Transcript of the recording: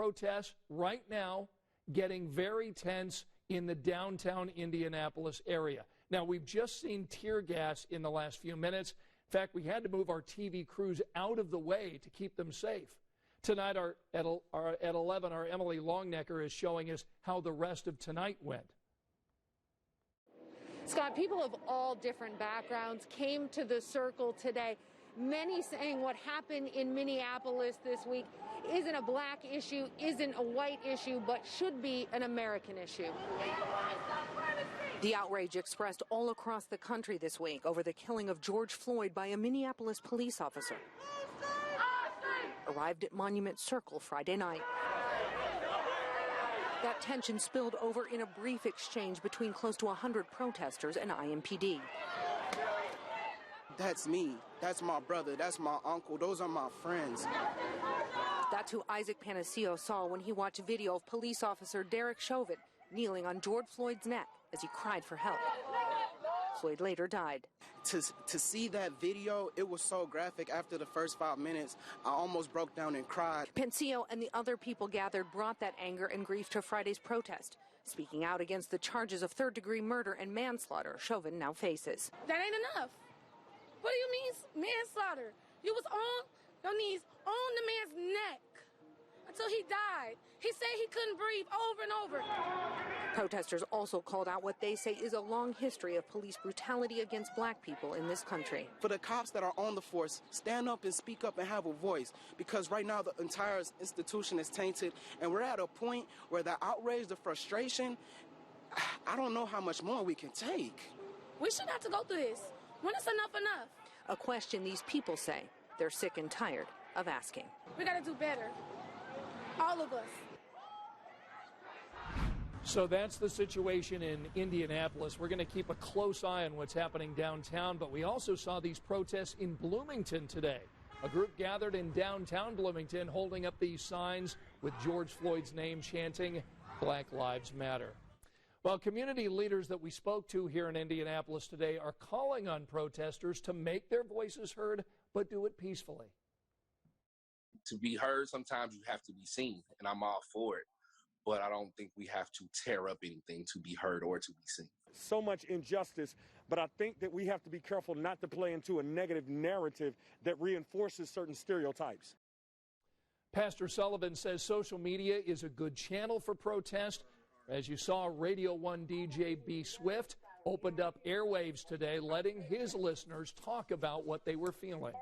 protests right now getting very tense in the downtown Indianapolis area. Now, we've just seen tear gas in the last few minutes. In fact, we had to move our TV crews out of the way to keep them safe. Tonight at 11, our Emily Longnecker is showing us how the rest of tonight went. Scott, people of all different backgrounds came to the circle today. Many saying what happened in Minneapolis this week isn't a black issue, isn't a white issue, but should be an American issue. The outrage expressed all across the country this week over the killing of George Floyd by a Minneapolis police officer. Arrived at Monument Circle Friday night. That tension spilled over in a brief exchange between close to 100 protesters and IMPD. That's me. That's my brother. That's my uncle. Those are my friends. That's who Isaac Panaccio saw when he watched video of police officer Derek Chauvin kneeling on George Floyd's neck as he cried for help. Floyd later died. To see that video, it was so graphic. After the first 5 minutes, I almost broke down and cried. Panaccio and the other people gathered brought that anger and grief to Friday's protest. Speaking out against the charges of third-degree murder and manslaughter Chauvin now faces. That ain't enough. What do you mean manslaughter? You was on your knees on the man's neck until he died. He said he couldn't breathe over and over. Protesters also called out what they say is a long history of police brutality against black people in this country. For the cops that are on the force, stand up and speak up and have a voice, because right now the entire institution is tainted, and we're at a point where the outrage, the frustration, I don't know how much more we can take. We shouldn't have to go through this. When it's enough. A question these people say they're sick and tired of asking. We got to do better. All of us. So that's the situation in Indianapolis. We're going to keep a close eye on what's happening downtown, but we also saw these protests in Bloomington today. A group gathered in downtown Bloomington holding up these signs with George Floyd's name, chanting, "Black Lives Matter." Well, community leaders that we spoke to here in Indianapolis today are calling on protesters to make their voices heard, but do it peacefully. To be heard, sometimes you have to be seen, and I'm all for it. But I don't think we have to tear up anything to be heard or to be seen. So much injustice, but I think that we have to be careful not to play into a negative narrative that reinforces certain stereotypes. Pastor Sullivan says social media is a good channel for protest. As you saw, Radio 1 DJ B. Swift opened up airwaves today, letting his listeners talk about what they were feeling.